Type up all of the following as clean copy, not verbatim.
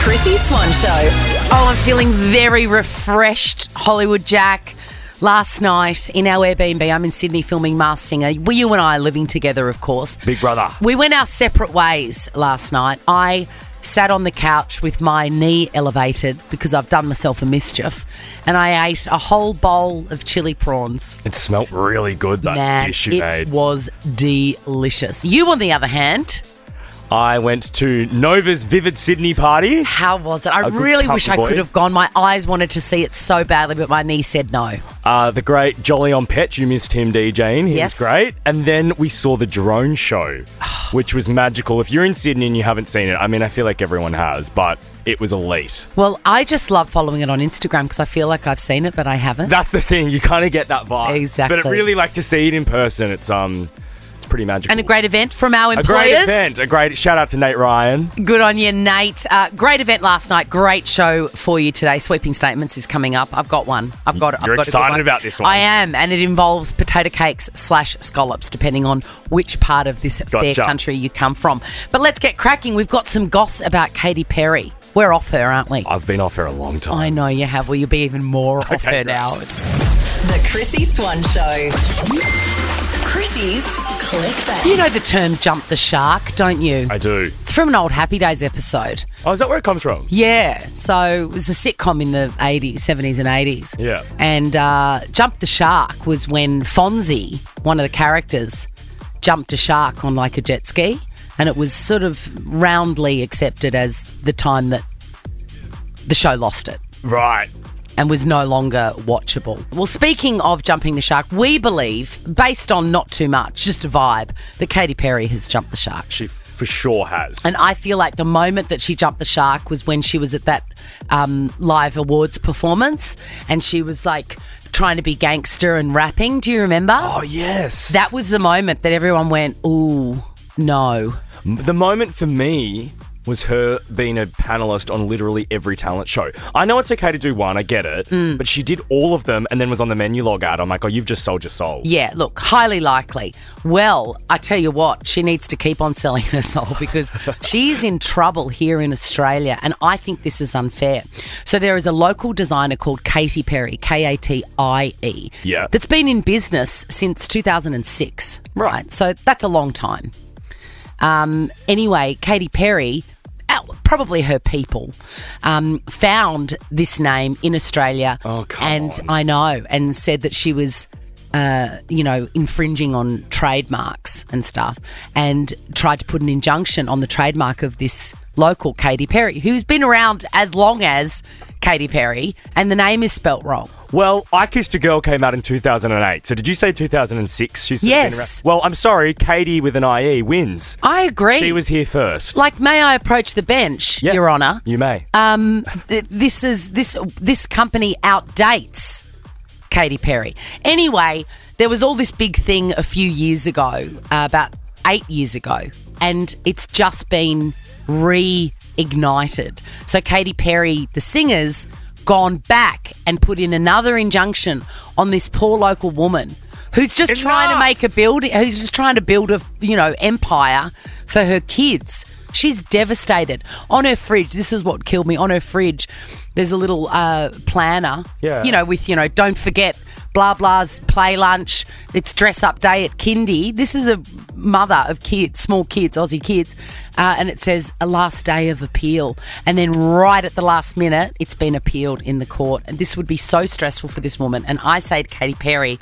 Chrissy Swan Show. Oh, I'm feeling very refreshed, Hollywood Jack. Last night in our Airbnb, I'm in Sydney filming Masked Singer. You and I are living together, of course. Big brother. We went our separate ways last night. I sat on the couch with my knee elevated because I've done myself a mischief, and I ate a whole bowl of chili prawns. It smelt really good, that dish you made. It was delicious. You, on the other hand... I went to Nova's Vivid Sydney party. How was it? I really wish I could have gone. My eyes wanted to see it so badly, but my knee said no. The great Jolly on Pet, you missed him DJing. He Yes. was great. And then we saw the drone show, which was magical. If you're in Sydney and you haven't seen it, I mean, I feel like everyone has, but it was elite. Well, I just love following it on Instagram because I feel like I've seen it, but I haven't. That's the thing. You kind of get that vibe. Exactly. But I'd really like to see it in person. It's pretty magical. And a great event from our employers. A great shout out to Nate Ryan. Good on you, Nate. Great event last night. Great show for you today. Sweeping Statements is coming up. I've got one. You're excited about this one. I am, and it involves potato cakes / scallops, depending on which part of this fair country you come from. But let's get cracking. We've got some goss about Katy Perry. We're off her, aren't we? I've been off her a long time. I know you have. Well, you'll be even more off her now. The Chrissy Swan Show. Chrissy's Clickbait. You know the term jump the shark, don't you? I do. It's from an old Happy Days episode. Oh, is that where it comes from? Yeah. So it was a sitcom in the 70s and 80s. Yeah. And Jump the Shark was when Fonzie, one of the characters, jumped a shark on like a jet ski. And it was sort of roundly accepted as the time that the show lost it. Right. And was no longer watchable. Well, speaking of jumping the shark, we believe, based on not too much, just a vibe, that Katy Perry has jumped the shark. She for sure has. And I feel like the moment that she jumped the shark was when she was at that live awards performance, and she was like trying to be gangster and rapping. Do you remember? Oh, yes. That was the moment that everyone went, ooh, no. The moment for me was her being a panellist on literally every talent show. I know it's okay to do one, I get it, but she did all of them and then was on the menu log ad. I'm like, oh, you've just sold your soul. Yeah, look, highly likely. Well, I tell you what, she needs to keep on selling her soul because she is in trouble here in Australia, and I think this is unfair. So there is a local designer called Katy Perry, Katie, yeah, that's been in business since 2006. Right. So that's a long time. Anyway, Katy Perry, probably her people, found this name in Australia. Oh, come on. I know, and said that she was, infringing on trademarks and stuff, and tried to put an injunction on the trademark of this local Katy Perry, who's been around as long as Katy Perry, and the name is spelt wrong. Well, I Kissed a Girl came out in 2008. So did you say 2006? She's Yes. Been around? Well, I'm sorry. Katie with an IE wins. I agree. She was here first. Like, may I approach the bench, Yep. Your Honour? You may. This company outdates Katy Perry. Anyway, there was all this big thing a few years ago, about 8 years ago, and it's just been reignited. So Katy Perry, the singer's gone back and put in another injunction on this poor local woman who's just trying to make a building, who's just trying to build a, empire for her kids. She's devastated. On her fridge, this is what killed me, on her fridge, there's a little planner, with, don't forget, blah, blah's play lunch, it's dress up day at kindy. This is a mother of kids, small kids, Aussie kids, and it says a last day of appeal. And then right at the last minute, it's been appealed in the court. And this would be so stressful for this woman. And I say to Katy Perry,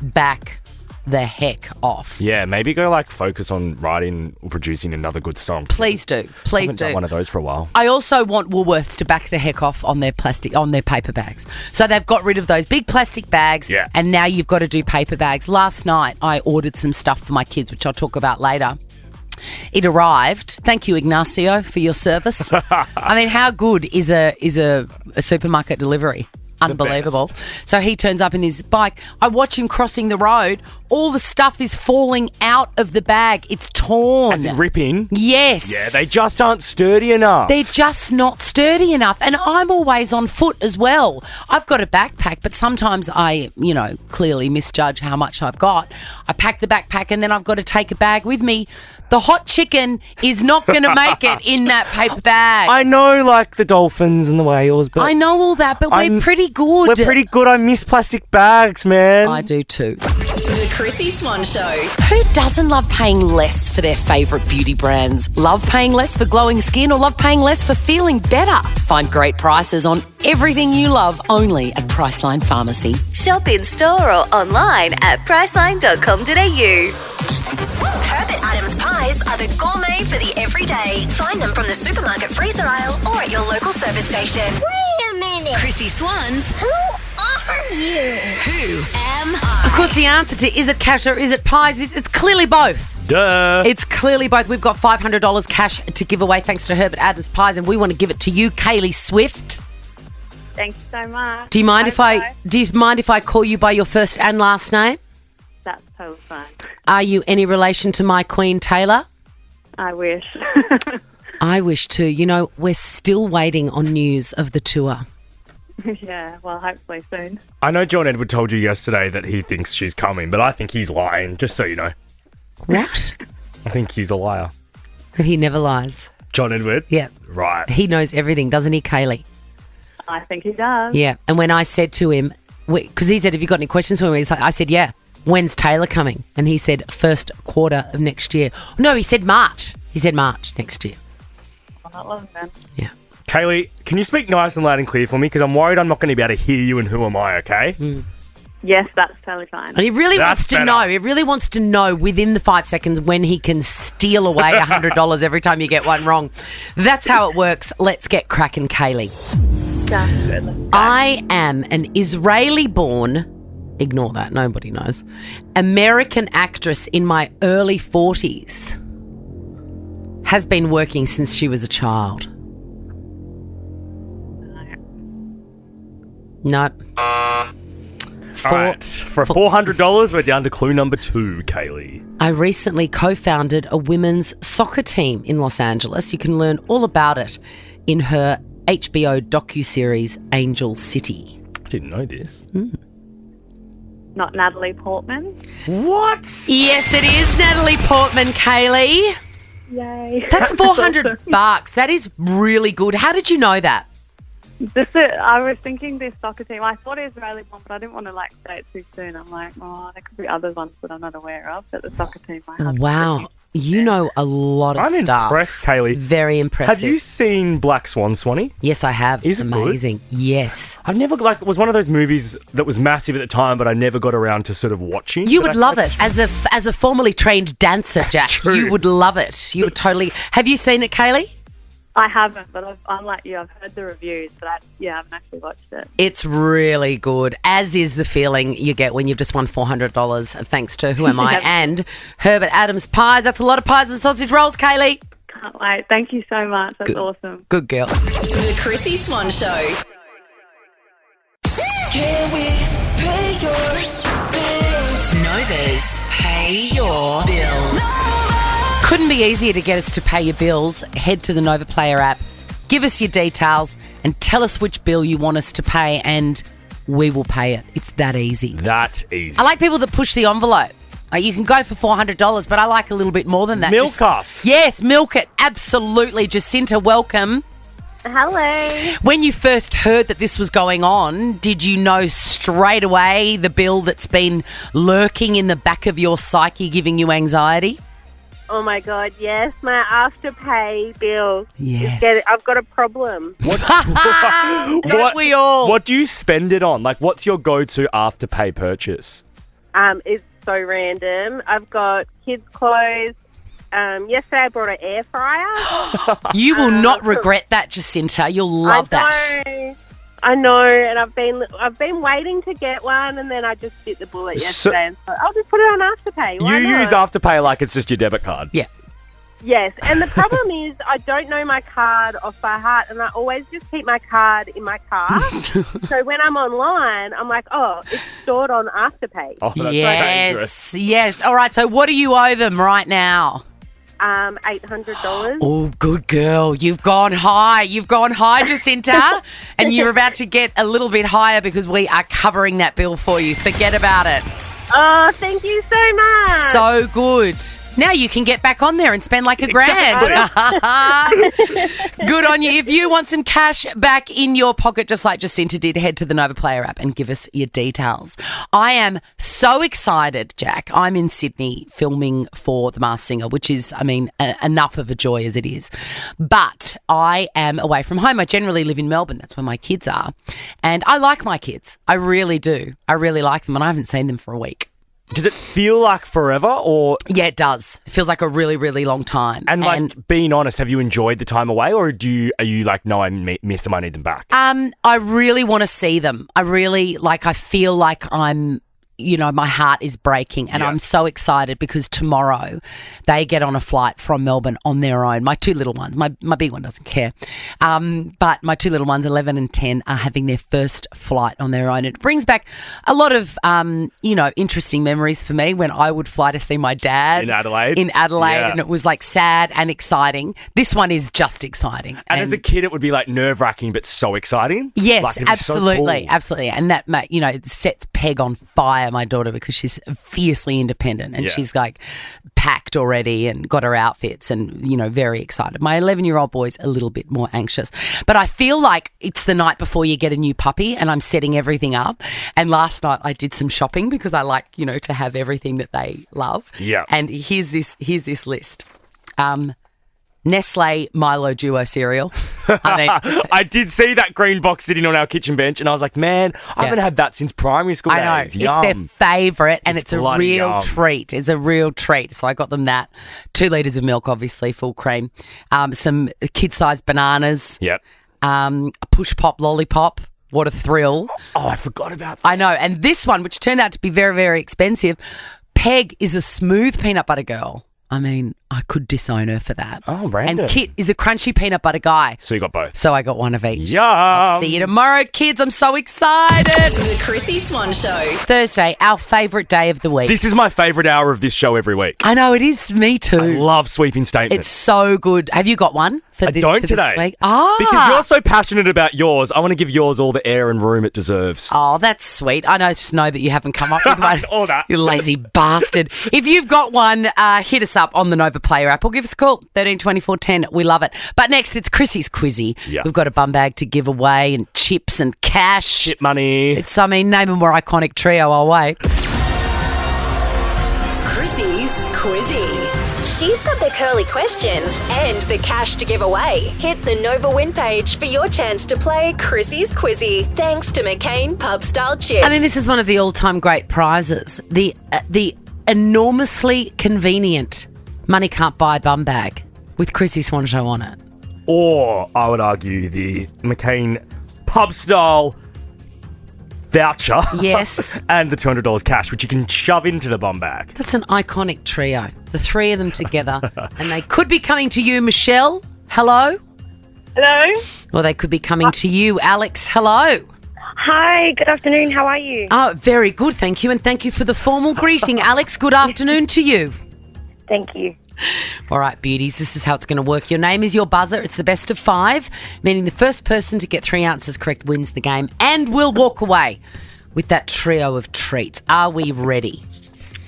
back the heck off. Yeah, maybe go focus on writing or producing another good song. Please do. I haven't done one of those for a while. I also want Woolworths to back the heck off on their paper bags. So they've got rid of those big plastic bags, and now you've got to do paper bags. Last night I ordered some stuff for my kids, which I'll talk about later. It arrived. Thank you, Ignacio, for your service. I mean, how good is a supermarket delivery? Unbelievable. So he turns up in his bike. I watch him crossing the road. All the stuff is falling out of the bag. It's torn. As in ripping? Yes. Yeah, they just aren't sturdy enough. They're just not sturdy enough. And I'm always on foot as well. I've got a backpack, but sometimes I, clearly misjudge how much I've got. I pack the backpack and then I've got to take a bag with me The hot chicken is not going to make it in that paper bag. I know, like the dolphins and the whales, but I know all that, but we're pretty good. we're pretty good. I miss plastic bags, man. I do too. The Chrissy Swan Show. Who doesn't love paying less for their favourite beauty brands? Love paying less for glowing skin or love paying less for feeling better? Find great prices on everything you love only at Priceline Pharmacy. Shop in store or online at priceline.com.au. Herbert Adams pies are the gourmet for the everyday. Find them from the supermarket freezer aisle or at your local service station. Wait a minute. Chrissy Swans. Who are you? Who am Of I? course, the answer to is it cash or is it pies? It's clearly both. Duh. It's clearly both. We've got $500 cash to give away thanks to Herbert Adams Pies, and we want to give it to you, Kaylee Swift. Thank you so much. Do you mind if Okay. I call you by your first and last name? That's totally fine. Are you any relation to my Queen Taylor? I wish. I wish to. You know, we're still waiting on news of the tour. Yeah, well, hopefully soon. I know John Edward told you yesterday that he thinks she's coming, but I think he's lying, just so you know. What? I think he's a liar. But he never lies. John Edward? Yeah. Right. He knows everything, doesn't he, Kaylee? I think he does. Yeah. And when I said to him, because he said, have you got any questions for me? He's like, I said, yeah. When's Taylor coming? And he said, first quarter of next year. No, he said March. He said March next year. Well, not long then. Yeah. Kaylee, can you speak nice and loud and clear for me? Because I'm worried I'm not going to be able to hear you and who am I, okay? Yes, that's totally fine. And he really That's wants to better. know. He really wants to know within the 5 seconds when he can steal away $100 every time you get one wrong. That's how it works. Let's get cracking, Kaylee. Sounds good. Let's go. I am an Israeli-born, ignore that, nobody knows, American actress in my early 40s. Has been working since she was a child. No. All right. For $400, we're down to clue number 2, Kaylee. I recently co-founded a women's soccer team in Los Angeles. You can learn all about it in her HBO docuseries Angel City. I didn't know this. Not Natalie Portman. What? Yes, it is Natalie Portman, Kaylee. Yay. That's $400. That is really good. How did you know that? I was thinking this soccer team. I thought Israeli one, but I didn't want to say it too soon. I'm like, there could be other ones that I'm not aware of. But the soccer team, my husband. Wow. You know a lot of I'm stuff. impressed, Kaylee. Very impressive. Have you seen Black Swan, Swanee? Yes, I have. Is it good? Amazing. Yes. I've never, it was one of those movies that was massive at the time, but I never got around to sort of watching. You But would I- love it as a formerly trained dancer, Jack. True. You would love it. You would totally. Have you seen it, Kaylee? I haven't, but I'm like you. I've heard the reviews, but I haven't actually watched it. It's really good, as is the feeling you get when you've just won $400 thanks to Who Am I and Herbert Adams Pies. That's a lot of pies and sausage rolls, Kaylee. Can't wait. Thank you so much. That's awesome. Good girl. The Chrissy Swan Show. Nova's Pay Your Bills. Couldn't be easier to get us to pay your bills. Head to the Nova Player app, give us your details, and tell us which bill you want us to pay, and we will pay it. It's that easy. That's easy. I like people that push the envelope. You can go for $400, but I like a little bit more than that. Milk us. Yes, milk it. Absolutely. Jacinta, welcome. Hello. When you first heard that this was going on, did you know straight away the bill that's been lurking in the back of your psyche giving you anxiety? Oh my God, yes. My afterpay bill. Yes. I've got a problem. Don't we all? What do you spend it on? Like, what's your go-to afterpay purchase? It's so random. I've got kids' clothes. Yesterday I brought an air fryer. You will not regret that, Jacinta. You'll love that. I know, and I've been waiting to get one, and then I just bit the bullet yesterday and thought, I'll just put it on afterpay. Why You not? use afterpay like it's just your debit card. Yeah. Yes, and the problem is I don't know my card off by heart, and I always just keep my card in my car. So when I'm online, I'm like, oh, it's stored on Afterpay. Oh, that's dangerous. Yes. All right, so what do you owe them right now? $800. Oh, good girl. You've gone high, Jacinta. And you're about to get a little bit higher because we are covering that bill for you. Forget about it. Oh, thank you so much. So good. Now you can get back on there and spend like $1,000. Good on you. If you want some cash back in your pocket, just like Jacinta did, head to the Nova Player app and give us your details. I am so excited, Jack. I'm in Sydney filming for The Masked Singer, which is, enough of a joy as it is. But I am away from home. I generally live in Melbourne. That's where my kids are. And I like my kids. I really do. I really like them, and I haven't seen them for a week. Does it feel like forever or? Yeah, it does. It feels like a really, really long time. And being honest, have you enjoyed the time away, or are you like, no, I missed them, I need them back? I really want to see them. I feel like I'm, my heart is breaking, and I'm so excited because tomorrow they get on a flight from Melbourne on their own. My two little ones, my big one doesn't care, but my two little ones, 11 and 10, are having their first flight on their own. It brings back a lot of, interesting memories for me when I would fly to see my dad in Adelaide, and it was like sad and exciting. This one is just exciting. And as a kid, it would be like nerve-wracking but so exciting. Yes, absolutely, so cool. absolutely. And that, it sets Peg on fire, my daughter, because she's fiercely independent and she's like packed already and got her outfits and, very excited. My 11-year-old boy's a little bit more anxious, but I feel like it's the night before you get a new puppy and I'm setting everything up. And last night I did some shopping because I like, to have everything that they love. Yeah. And here's this list. Nestle Milo Duo cereal. I did see that green box sitting on our kitchen bench and I was like, man, I haven't had that since primary school I days. know. Yum. It's their favourite and it's a real yum. treat. It's a real treat. So I got them that. 2 litres of milk, obviously, full cream. Some kid-sized bananas. Yep. A push pop lollipop. What a thrill. Oh, I forgot about that. I know. And this one, which turned out to be very, very expensive, Peg is a smooth peanut butter girl. I could disown her for that. Oh, random. And Kit is a crunchy peanut butter guy. So you got both. So I got one of each. Yum. I'll see you tomorrow, kids. I'm so excited. The Chrissy Swan Show. Thursday, our favourite day of the week. This is my favourite hour of this show every week. I know, it is. Me too. I love sweeping statements. It's so good. Have you got one for I don't for today. This week? Ah. Because you're so passionate about yours, I want to give yours all the air and room it deserves. Oh, that's sweet. I just know that you haven't come up with one. All that. You lazy bastard. If you've got one, hit us up on the Nova Player app or give us a call, 13 24 10. We love it. But next, it's Chrissy's Quizzy. Yeah. We've got a bum bag to give away and chips and cash. Chip money. It's, name a more iconic trio. I'll wait. Chrissy's Quizzy. She's got the curly questions and the cash to give away. Hit the Nova Win page for your chance to play Chrissy's Quizzy. Thanks to McCain Pub Style Chips. This is one of the all-time great prizes. The enormously convenient money can't buy bum bag with Chrissy Swan Show on it. Or, I would argue, the McCain pub style voucher. Yes. And the $200 cash, which you can shove into the bum bag. That's an iconic trio. The three of them together. And they could be coming to you, Michelle. Hello. Hello. Or they could be coming to you, Alex. Hello. Hi, good afternoon. How are you? Oh, very good, thank you. And thank you for the formal greeting, Alex. Good afternoon to you. Thank you. All right, beauties, this is how it's going to work. Your name is your buzzer. It's the best of 5, meaning the first person to get 3 answers correct wins the game and will walk away with that trio of treats. Are we ready?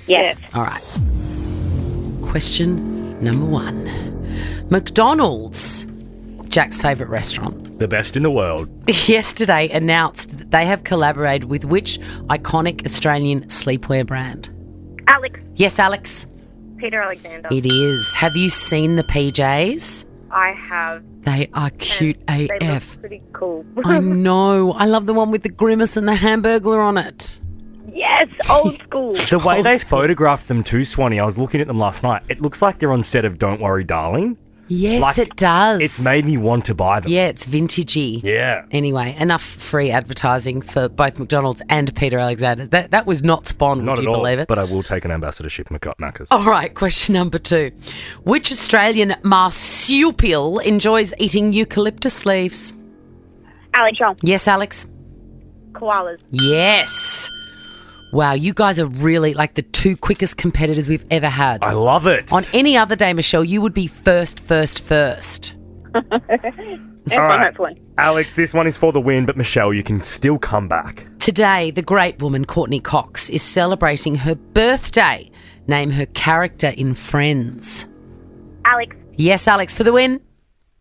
Yes. All right. Question number 1. McDonald's, Jack's favourite restaurant, The best in the world. yesterday announced that they have collaborated with which iconic Australian sleepwear brand? Alex. Yes, Alex? Peter Alexander. It is. Have you seen the PJs? I have. They are cute They AF. look pretty cool. I know. I love the one with the grimace and the Hamburglar on it. Yes, old school. The way they Old school. photographed them too, Swanee, I was looking at them last night. It looks like they're on set of Don't Worry, Darling. Yes, Like, it does. It's made me want to buy them. Yeah, it's vintagey. Yeah. Anyway, enough free advertising for both McDonald's and Peter Alexander. That was not spawned, Not would at you all, believe it? but I will take an ambassadorship, Macca's. All right, question number 2. Which Australian marsupial enjoys eating eucalyptus leaves? Alex. Yes, Alex? Koalas. Yes. Wow, you guys are really like the 2 quickest competitors we've ever had. I love it. On any other day, Michelle, you would be first. All right. Hopefully. Alex, this one is for the win, but Michelle, you can still come back. Today, the great woman Courtney Cox is celebrating her birthday. Name her character in Friends. Alex. Yes, Alex, for the win.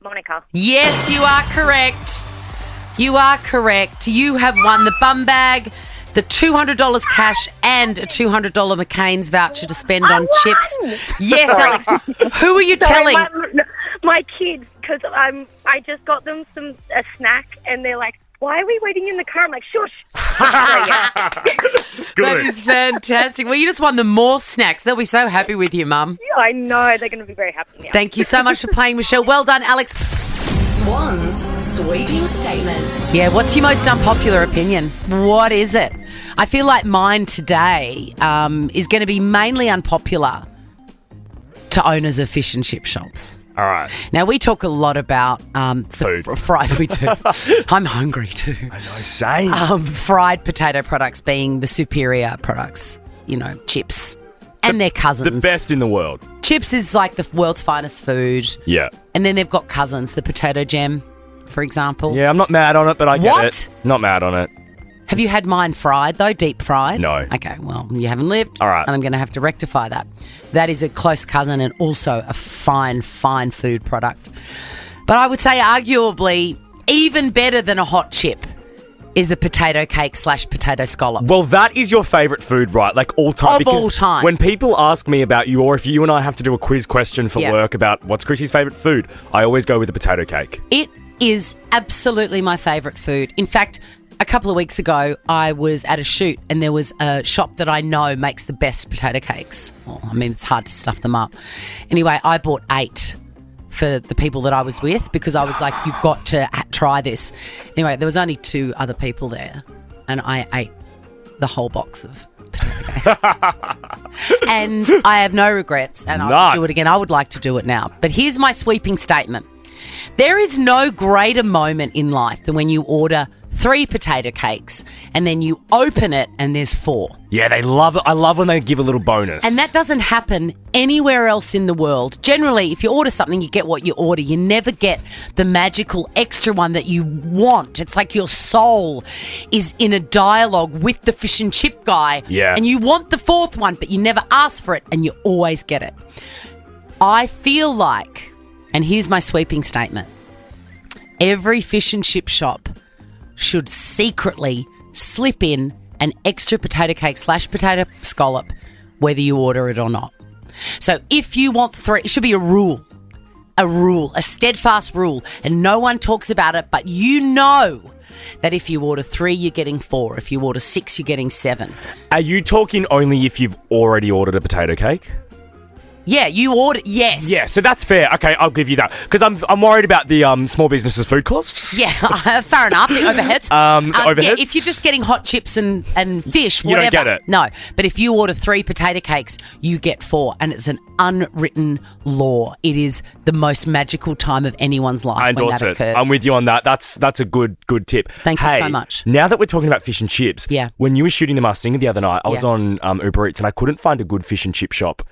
Monica. Yes, you are correct. You are correct. You have won the bum bag, the $200 cash, and a $200 McCain's voucher to spend on chips. Yes, Alex. Who are you telling? My kids, because I just got them a snack, and they're like, "Why are we waiting in the car?" I'm like, "Shush." That is fantastic. Well, you just won them more snacks. They'll be so happy with you, Mum. Yeah, I know. They're going to be very happy now. Thank you so much for playing, Michelle. Well done, Alex. Swan's sweeping statements. Yeah, what's your most unpopular opinion? What is it? I feel like mine today is going to be mainly unpopular to owners of fish and chip shops. All right. Now, we talk a lot about Food. fried. We do. I'm hungry too. I know, same. Fried potato products being the superior products, chips and their cousins. The best in the world. Chips is like the world's finest food. Yeah. And then they've got cousins, the potato jam, for example. Yeah, I'm not mad on it, but I get What? it. Not mad on it. Have you had mine fried, though, deep fried? No. Okay, well, you haven't lived. All right. And I'm going to have to rectify that. That is a close cousin and also a fine, fine food product. But I would say arguably even better than a hot chip is a potato cake / potato scallop. Well, that is your favourite food, right? Like all time. Of all time. When people ask me about you, or if you and I have to do a quiz question for Yeah. work about what's Chrissy's favourite food, I always go with the potato cake. It is absolutely my favourite food. In fact, a couple of weeks ago, I was at a shoot and there was a shop that I know makes the best potato cakes. Well, I mean, it's hard to stuff them up. Anyway, I bought 8 for the people that I was with because I was like, you've got to try this. Anyway, there was only 2 other people there and I ate the whole box of potato cakes. And I have no regrets and I would do it again. I would like to do it now. But here's my sweeping statement. There is no greater moment in life than when you order 3 potato cakes and then you open it and there's 4. Yeah, they love it. I love when they give a little bonus. And that doesn't happen anywhere else in the world. Generally, if you order something, you get what you order. You never get the magical extra one that you want. It's like your soul is in a dialogue with the fish and chip guy. Yeah. And you want the 4th one, but you never ask for it and you always get it. I feel like, and here's my sweeping statement, every fish and chip shop should secretly slip in an extra potato cake / potato scallop, whether you order it or not. So if you want 3, it should be a steadfast rule, and no one talks about it, but you know that if you order 3, you're getting 4. If you order 6, you're getting 7. Are you talking only if you've already ordered a potato cake? Yeah, you order, yes. Yeah, so that's fair. Okay, I'll give you that. Because I'm worried about the small businesses' food costs. Yeah, fair enough, the overheads. overheads? Yeah, if you're just getting hot chips and fish, You don't whatever. get it. No, but if you order 3 potato cakes, you get 4. And it's an unwritten law. It is the most magical time of anyone's life I when endorse that it. occurs. I'm with you on that. That's a good tip. Thank you Hey, so much. Now that we're talking about fish and chips, Yeah. when you were shooting the Masked Singer the other night, I was Yeah. on Uber Eats and I couldn't find a good fish and chip shop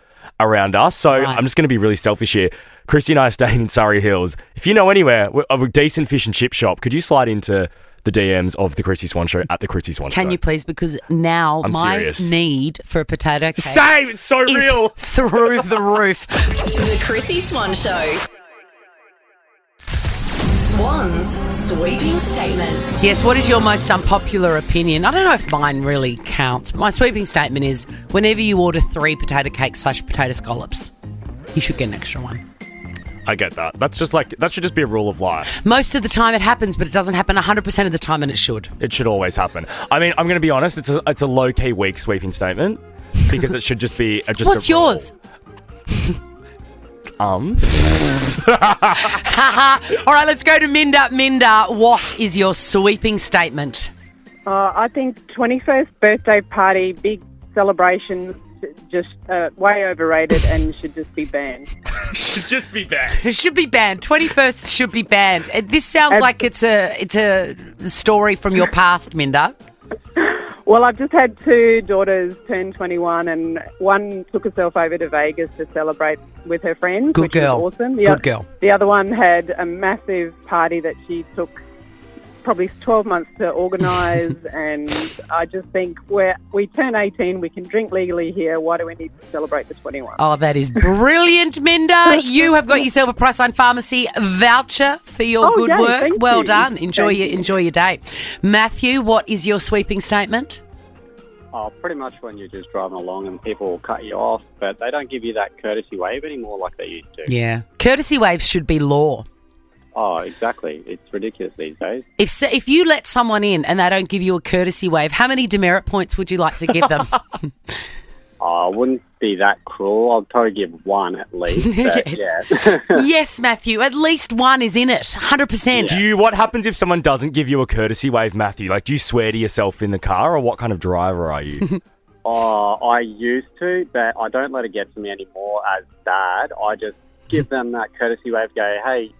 around us. So Right. I'm just going to be really selfish here. Christy and I are staying in Surrey Hills. If you know anywhere of a decent fish and chip shop, could you slide into the DMs of the Christy Swan Show at the Christy Swan Show? Can you please? Because now I'm my serious. need for a potato cake Same! It's so is real! through the roof. The Chrissy Swan Show. Swan's sweeping statements. Yes, what is your most unpopular opinion? I don't know if mine really counts, but my sweeping statement is whenever you order 3 potato cakes / potato scallops, you should get an extra one. I get that. That's just like, that should just be a rule of life. Most of the time it happens, but it doesn't happen 100% of the time, and it should. It should always happen. I mean, I'm going to be honest, it's a low-key weak sweeping statement because it should just be just What's a rule. yours? All right, let's go to Minda. Minda, what is your sweeping statement? I think 21st birthday party, big celebrations, just way overrated and should just be banned. should just be banned. It should be banned. 21st should be banned. This sounds like it's a story from your past, Minda. Well, I've just had 2 daughters turn 21 and one took herself over to Vegas to celebrate with her friends, Good which girl. was awesome. Good girl. The other one had a massive party that she took probably 12 months to organise, and I just think we turn 18, we can drink legally here. Why do we need to celebrate the 21? Oh, that is brilliant, Minda. You have got yourself a Priceline Pharmacy voucher for your good yay, work. thank Well you. done. Enjoy Thank your day. Matthew, what is your sweeping statement? Oh, pretty much when you're just driving along and people will cut you off, but they don't give you that courtesy wave anymore like they used to. Yeah. Courtesy waves should be law. Oh, exactly. It's ridiculous these days. If you let someone in and they don't give you a courtesy wave, how many demerit points would you like to give them? I wouldn't be that cruel. I'd probably give one at least. But Yes. yeah. Yes, Matthew. At least one is in it. 100%. What happens if someone doesn't give you a courtesy wave, Matthew? Like, do you swear to yourself in the car, or what kind of driver are you? I used to, but I don't let it get to me anymore as dad. I just give them that courtesy wave, go, hey,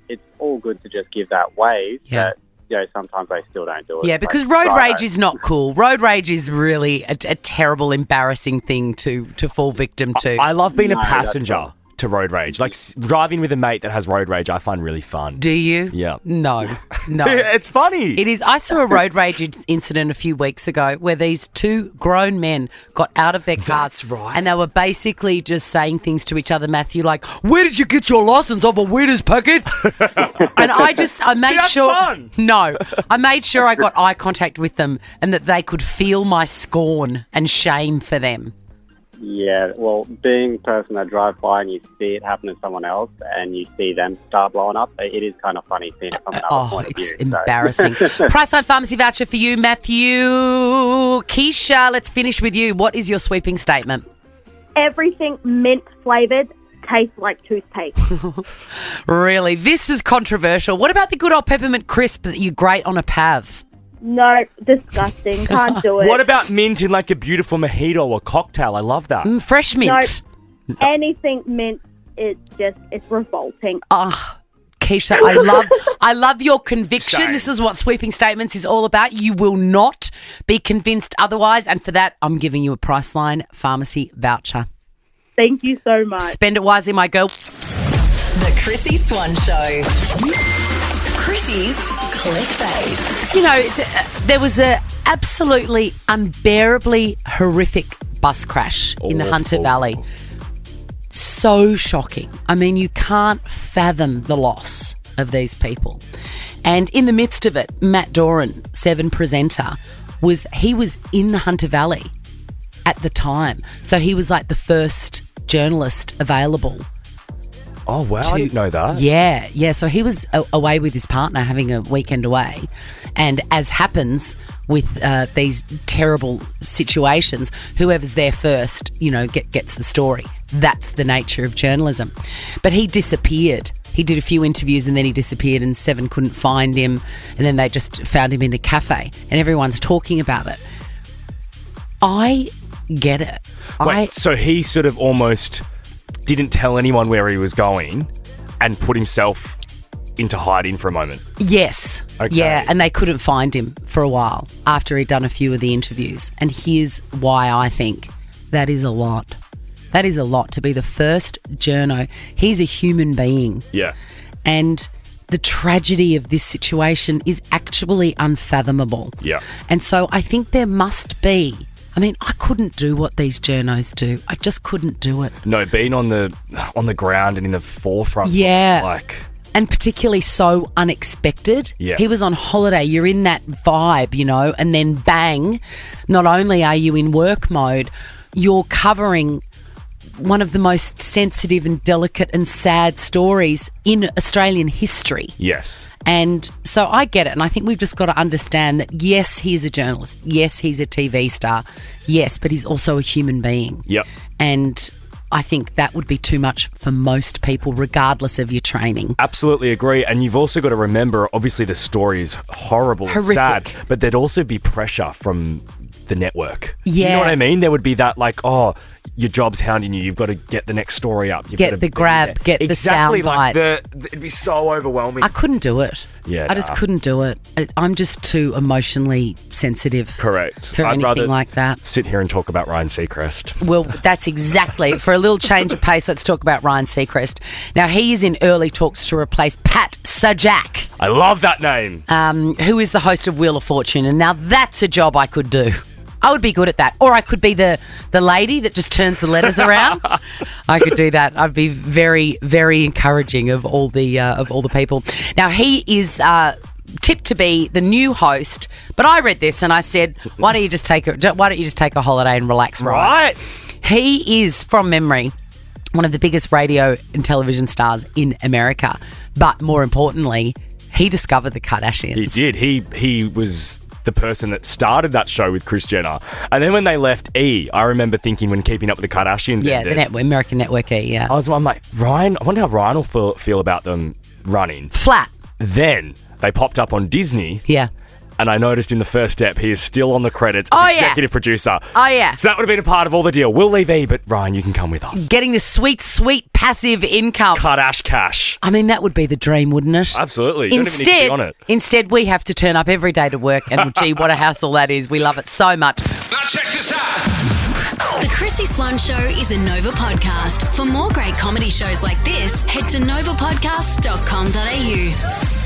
it's all good to just give that wave, Yeah. but, sometimes they still don't do it. Yeah, because Like, road righto. rage is not cool. Road rage is really a terrible, embarrassing thing to fall victim to. I love being a No, that's passenger right. to road rage. Like, driving with a mate that has road rage, I find really fun. Do you? Yeah. No. It's funny. It is. I saw a road rage incident a few weeks ago where these two grown men got out of their cars. That's right. And they were basically just saying things to each other, Matthew, like, where did you get your license off a Wheaties packet? And I made That's sure. fun. No. I made sure I got eye contact with them and that they could feel my scorn and shame for them. Yeah, well, being a person that drives by and you see it happen to someone else and you see them start blowing up, it is kind of funny seeing it from another point of view. It's embarrassing. Priceline Pharmacy voucher for you, Matthew. Keisha, let's finish with you. What is your sweeping statement? Everything mint flavoured tastes like toothpaste. Really? This is controversial. What about the good old peppermint crisp that you grate on a pav? No, disgusting. Can't do it. What about mint in like a beautiful mojito or cocktail? I love that. Fresh mint. No, anything mint, it's revolting. Keisha, I love your conviction. Same. This is what sweeping statements is all about. You will not be convinced otherwise. And for that, I'm giving you a Priceline Pharmacy voucher. Thank you so much. Spend it wisely, my girl. The Chrissy Swan Show. Chrissy's clickbait. You know, there was a absolutely unbearably horrific bus crash in the Hunter Valley. So shocking. I mean, you can't fathom the loss of these people. And in the midst of it, Matt Doran, Seven presenter, was in the Hunter Valley at the time. So he was like the first journalist available. Oh, wow. I didn't know that. Yeah. So he was away with his partner having a weekend away. And as happens with these terrible situations, whoever's there first, gets the story. That's the nature of journalism. But he disappeared. He did a few interviews and then he disappeared and Seven couldn't find him. And then they just found him in a cafe and everyone's talking about it. I get it. Wait, so he sort of almost didn't tell anyone where he was going and put himself into hiding for a moment? Yes. Okay. Yeah, and they couldn't find him for a while after he'd done a few of the interviews. And here's why I think that is a lot. That is a lot to be the first journo. He's a human being. Yeah. And the tragedy of this situation is actually unfathomable. Yeah. And so I think there must be. I mean, I couldn't do what these journos do. I just couldn't do it. No, being on the ground and in the forefront. Yeah. And particularly so unexpected. Yes. He was on holiday. You're in that vibe, and then bang, not only are you in work mode, you're covering one of the most sensitive and delicate and sad stories in Australian history. Yes. And so I get it. And I think we've just got to understand that, yes, he's a journalist. Yes, he's a TV star. Yes, but he's also a human being. Yep. And I think that would be too much for most people, regardless of your training. Absolutely agree. And you've also got to remember, obviously, the story is horrible and Horrific. sad, but there'd also be pressure from the network. Yeah. Do you know what I mean? There would be that your job's hounding you. You've got to get the next story up. You've got Get to the be grab, there. get the exactly, soundbite. It'd be so overwhelming. I couldn't do it. Yeah, I just couldn't do it. I'm just too emotionally sensitive. Correct. For I'd anything rather like that. sit here and talk about Ryan Seacrest. Well, that's exactly. For a little change of pace, let's talk about Ryan Seacrest. Now, he is in early talks to replace Pat Sajak, I love that name. who is the host of Wheel of Fortune. And now that's a job I could do. I would be good at that. Or I could be the lady that just turns the letters around. I could do that. I'd be very, very encouraging of all the people. Now, he is tipped to be the new host, but I read this and I said, why don't you just take a holiday and relax, Right. He is, from memory, one of the biggest radio and television stars in America. But more importantly, he discovered the Kardashians. He did. He was the person that started that show with Kris Jenner. And then when they left I remember thinking when Keeping Up with the Kardashians ended, the American Network E, yeah. I'm like, Ryan, I wonder how Ryan will feel about them running. Flat. Then they popped up on Disney. Yeah. And I noticed in the first step, he is still on the credits as executive producer. Oh, yeah. So that would have been a part of all the deal. We'll leave but Ryan, you can come with us. Getting this sweet, sweet passive income. Kardashian cash. I mean, that would be the dream, wouldn't it? Absolutely. You don't even need to be on it. Instead, we have to turn up every day to work, and gee, what a hassle that is. We love it so much. Now check this out. The Chrissy Swan Show is a Nova podcast. For more great comedy shows like this, head to novapodcast.com.au.